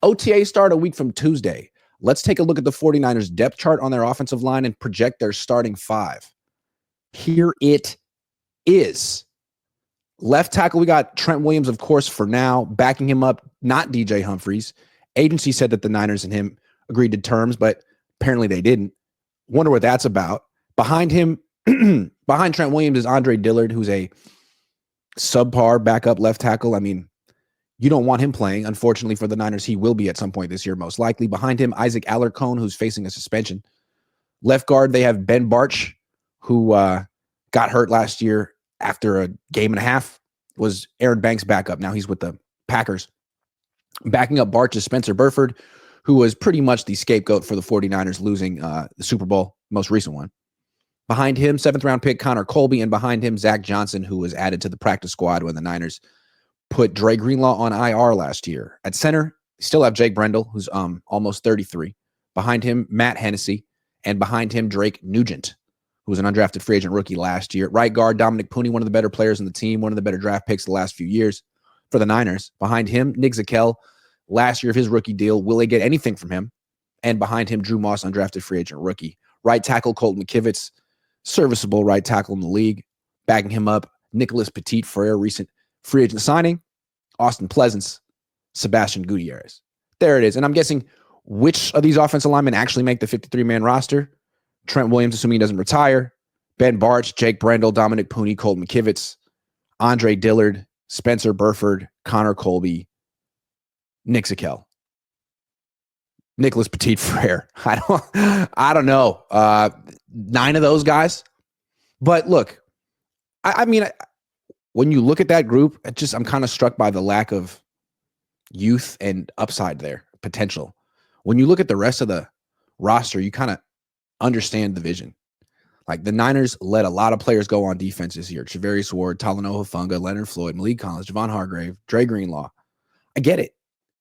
OTA start a week from Tuesday. Let's take a look at the 49ers depth chart on their offensive line and project their starting five. Here it is. Left tackle, we got Trent Williams, of course, for now. Backing him up, not DJ Humphries. Agency said that the Niners and him agreed to terms, but apparently they didn't. Wonder what that's about. Behind him, behind Trent Williams is Andre Dillard, who's a subpar backup left tackle. I mean, you don't want him playing. Unfortunately for the Niners, he will be at some point this year, most likely. Behind him, Isaac Cohn, who's facing a suspension. Left guard, they have Ben Barch, who got hurt last year after a game and a half, was Aaron Banks' backup. Now he's with the Packers. Backing up Barch is Spencer Burford, who was pretty much the scapegoat for the 49ers losing the Super Bowl, most recent one. Behind him, 7th-round pick Connor Colby, and behind him, Zach Johnson, who was added to the practice squad when the Niners put Dre Greenlaw on IR last year. At center, still have Jake Brendel, who's almost 33. Behind him, Matt Hennessy, and behind him, Drake Nugent, who was an undrafted free agent rookie last year. Right guard, Dominic Pooney, one of the better players in the team, one of the better draft picks the last few years for the Niners. Behind him, Nick Zakelj, last year of his rookie deal. Will they get anything from him? And behind him, Drew Moss, undrafted free agent rookie. Right tackle, Colton McKivitz, serviceable right tackle in the league. Backing him up, Nicholas Petit-Frere, recent free agent signing. Austin Pleasance, Sebastian Gutierrez. There it is. And I'm guessing which of these offensive linemen actually make the 53-man roster. Trent Williams, assuming he doesn't retire. Ben Barch, Jake Brendel, Dominic Pooney, Colton McKivitz, Andre Dillard, Spencer Burford, Connor Colby, Nick Zakelj, Nicholas Petit-Frere. I don't know. 9 of those guys. But look, I mean, when you look at that group, I'm kind of struck by the lack of youth and upside there, potential. When you look at the rest of the roster, you kind of understand the vision. Like the Niners let a lot of players go on defense this year. Charvarius Ward, Talanoa Hufanga, Leonard Floyd, Malik Collins, Javon Hargrave, Dre Greenlaw. I get it.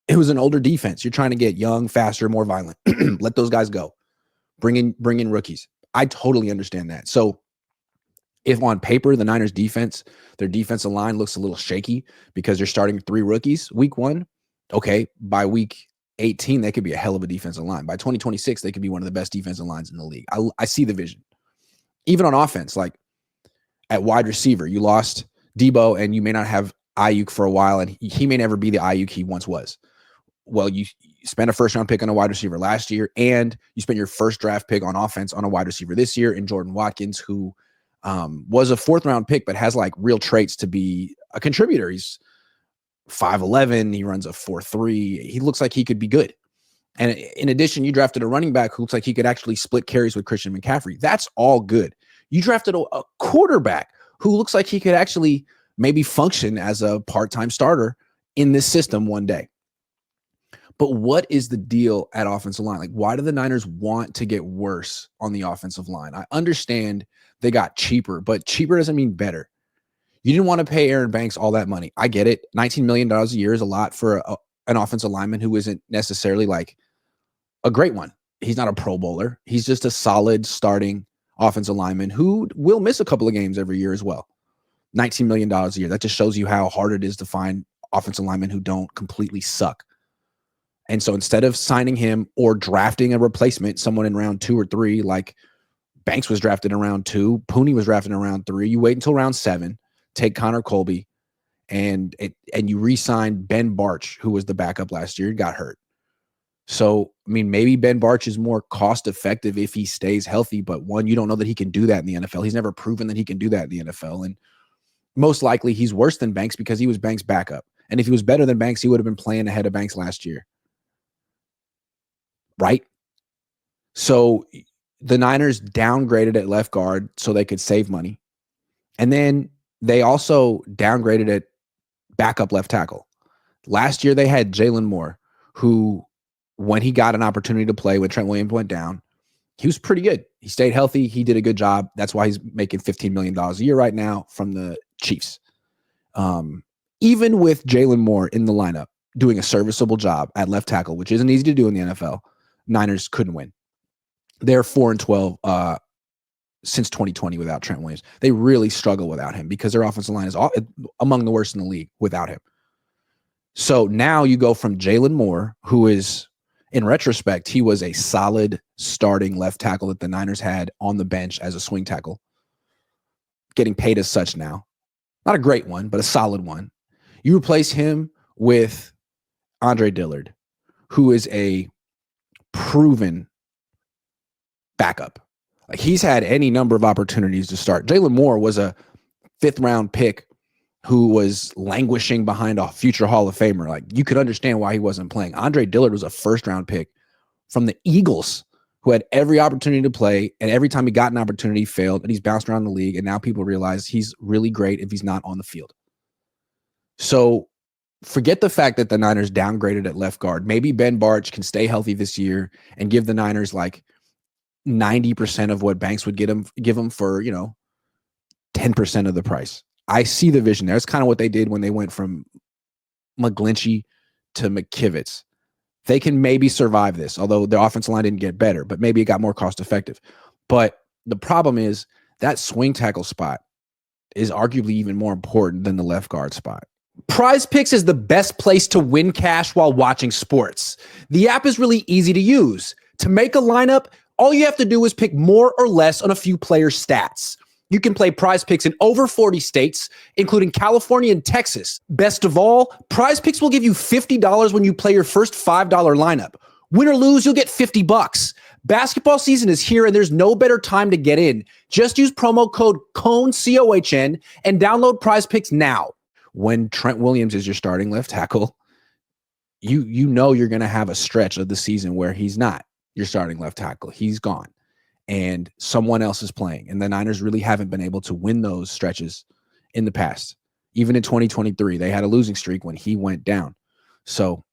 It was an older defense. You're trying to get young, faster, more violent. Let those guys go. Bring in rookies. I totally understand that. So if on paper, the Niners defense, their defensive line looks a little shaky because you're starting 3 rookies week 1, okay, by week 18, they could be a hell of a defensive line. By 2026, they could be one of the best defensive lines in the league. I see the vision. Even on offense, like at wide receiver, you lost Debo and you may not have Ayuk for a while, and he may never be the Ayuk he once was. Well, you spent a first-round pick on a wide receiver last year, and you spent your first draft pick on offense on a wide receiver this year in Jordan Watkins, who was a 4th-round pick, but has like real traits to be a contributor. He's 5'11". He runs a 4.3. He looks like he could be good. And in addition, you drafted a running back who looks like he could actually split carries with Christian McCaffrey. That's all good. You drafted a quarterback who looks like he could actually maybe function as a part-time starter in this system one day. But what is the deal at offensive line? Like, why do the Niners want to get worse on the offensive line? I understand they got cheaper, but cheaper doesn't mean better. You didn't want to pay Aaron Banks all that money. I get it. $19 million a year is a lot for an offensive lineman who isn't necessarily like a great one. He's not a Pro Bowler. He's just a solid starting offensive lineman who will miss a couple of games every year as well. $19 million a year. That just shows you how hard it is to find offensive linemen who don't completely suck. And so instead of signing him or drafting a replacement, someone in round 2 or 3, like Banks was drafted in round 2, Pooney was drafted in round 3, you wait until round 7, take Connor Colby, and you re-sign Ben Barch, who was the backup last year, got hurt. So, I mean, maybe Ben Barch is more cost-effective if he stays healthy, but one, you don't know that he can do that in the NFL. He's never proven that he can do that in the NFL, and most likely he's worse than Banks because he was Banks' backup. And if he was better than Banks, he would have been playing ahead of Banks last year. Right? So the Niners downgraded at left guard so they could save money. And then they also downgraded at backup left tackle. Last year they had Jalen Moore, who, when he got an opportunity to play when Trent Williams went down, he was pretty good. He stayed healthy. He did a good job. That's why he's making $15 million a year right now from the Chiefs. Even with Jalen Moore in the lineup doing a serviceable job at left tackle, which isn't easy to do in the NFL, Niners couldn't win. They're 4-12 since 2020 without Trent Williams. They really struggle without him because their offensive line is among the worst in the league without him. So now you go from Jalen Moore, who is, in retrospect, he was a solid starting left tackle that the Niners had on the bench as a swing tackle, getting paid as such now. Not a great one, but a solid one. You replace him with Andre Dillard, who is a proven backup. Like, he's had any number of opportunities to start. Jalen Moore was a 5th-round pick who was languishing behind a future Hall of Famer. Like, you could understand why he wasn't playing. Andre Dillard was a 1st-round pick from the Eagles who had every opportunity to play, and every time he got an opportunity, he failed, and he's bounced around the league, and now people realize he's really great if he's not on the field. So forget the fact that the Niners downgraded at left guard. Maybe Ben Bartch can stay healthy this year and give the Niners like 90% of what Banks would give them for, 10% of the price. I see the vision there. It's kind of what they did when they went from McGlinchey to McKivitz. They can maybe survive this, although their offensive line didn't get better, but maybe it got more cost effective. But the problem is that swing tackle spot is arguably even more important than the left guard spot. Prize Picks is the best place to win cash while watching sports. The app is really easy to use. To make a lineup, all you have to do is pick more or less on a few players' stats. You can play Prize Picks in over 40 states, including California and Texas. Best of all, Prize Picks will give you $50 when you play your first $5 lineup. Win or lose, you'll get $50. Basketball season is here, and there's no better time to get in. Just use promo code Cohn, COHN, and download Prize Picks now. When Trent Williams is your starting left tackle, you know you're going to have a stretch of the season where he's not your starting left tackle. He's gone, and someone else is playing. And the Niners really haven't been able to win those stretches in the past. Even in 2023, they had a losing streak when he went down. So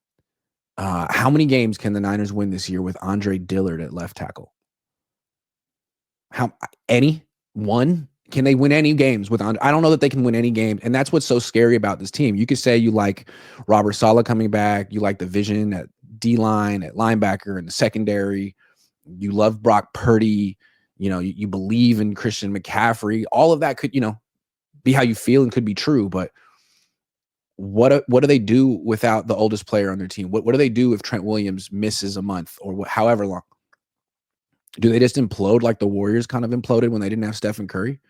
how many games can the Niners win this year with Andre Dillard at left tackle? Any? One? Can they win any games with Andre? I don't know that they can win any game. And that's what's so scary about this team. You could say you like Robert Saleh coming back. You like the vision at D-line, at linebacker, and the secondary. You love Brock Purdy. You believe in Christian McCaffrey. All of that could, be how you feel and could be true. But what do they do without the oldest player on their team? What do they do if Trent Williams misses a month or however long? Do they just implode like the Warriors kind of imploded when they didn't have Stephen Curry?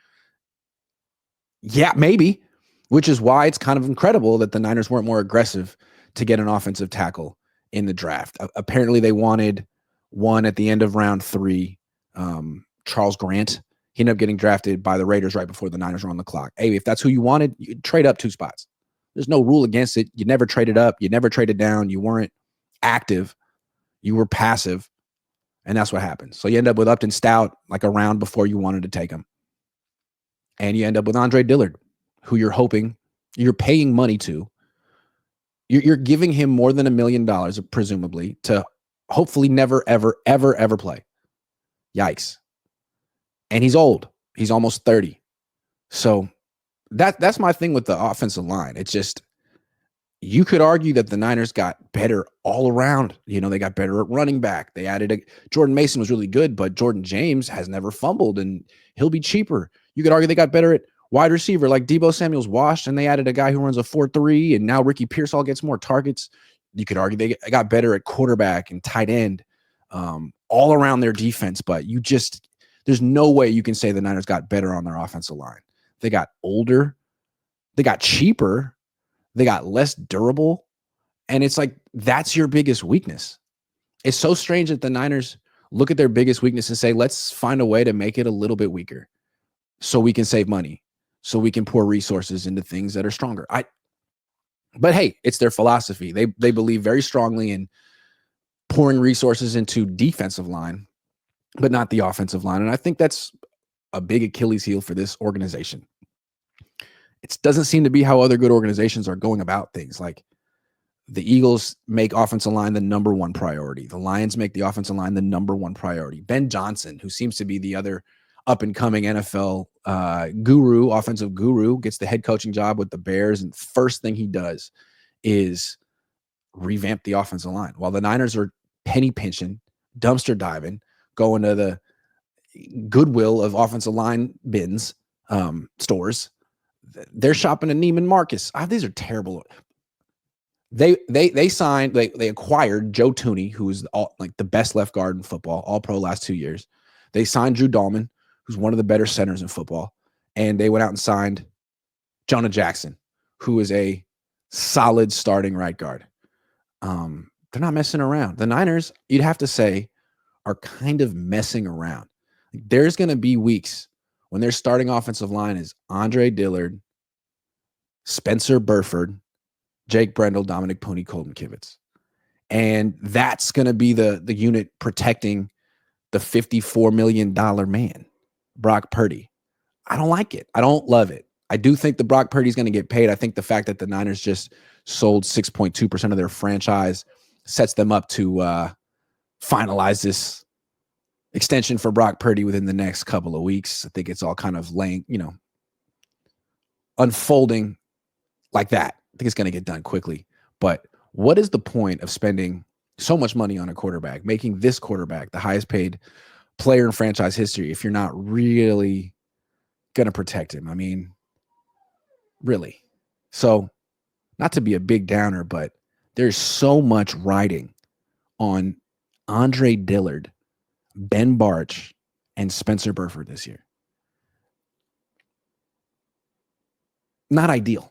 Yeah, maybe, which is why it's kind of incredible that the Niners weren't more aggressive to get an offensive tackle in the draft. Apparently, they wanted one at the end of round 3, Charles Grant. He ended up getting drafted by the Raiders right before the Niners were on the clock. Hey, if that's who you wanted, you trade up 2 spots. There's no rule against it. You never traded up. You never traded down. You weren't active. You were passive. And that's what happened. So you end up with Upton Stout like a round before you wanted to take him. And you end up with Andre Dillard, who you're paying money to. You're giving him more than $1 million, presumably, to hopefully never, ever, ever, ever play. Yikes. And he's old. He's almost 30. So that's my thing with the offensive line. It's just, you could argue that the Niners got better all around. They got better at running back. They added Jordan Mason was really good, but Jordan James has never fumbled, and he'll be cheaper. You could argue they got better at wide receiver, like Deebo Samuel's washed, and they added a guy who runs a 4.3, and now Ricky Pearsall gets more targets. You could argue they got better at quarterback and tight end, all around their defense, but there's no way you can say the Niners got better on their offensive line. They got older. They got cheaper. They got less durable. And it's like, that's your biggest weakness. It's so strange that the Niners look at their biggest weakness and say, let's find a way to make it a little bit weaker so we can save money, so we can pour resources into things that are stronger. But hey, it's their philosophy. They believe very strongly in pouring resources into defensive line, but not the offensive line. And I think that's a big Achilles heel for this organization. It doesn't seem to be how other good organizations are going about things. Like, the Eagles make offensive line the number 1 priority. The Lions make the offensive line the number 1 priority. Ben Johnson, who seems to be the other up-and-coming NFL offensive guru, gets the head coaching job with the Bears, and the first thing he does is revamp the offensive line. While the Niners are penny pinching, dumpster diving, going to the Goodwill of offensive line bins, stores, they're shopping at Neiman Marcus. These are terrible. They signed, they acquired Joe Tooney, who is like the best left guard in football, all pro last 2 years. They signed Drew Dahlman, who's one of the better centers in football. And they went out and signed Jonah Jackson, who is a solid starting right guard. They're not messing around. The Niners, you'd have to say, are kind of messing around. There's going to be weeks when their starting offensive line is Andre Dillard, Spencer Burford, Jake Brendel, Dominic Puni, Colton Kivitz. And that's going to be the unit protecting the $54 million man, Brock Purdy. I don't like it. I don't love it. I do think the Brock Purdy's going to get paid. I think the fact that the Niners just sold 6.2% of their franchise sets them up to finalize this extension for Brock Purdy within the next couple of weeks. I think it's all kind of unfolding like that. I think it's going to get done quickly. But what is the point of spending so much money on a quarterback, making this quarterback the highest paid player in franchise history, if you're not really going to protect him? I mean, really. So, not to be a big downer, but there's so much riding on Andre Dillard, Ben Barch, and Spencer Burford this year. Not ideal.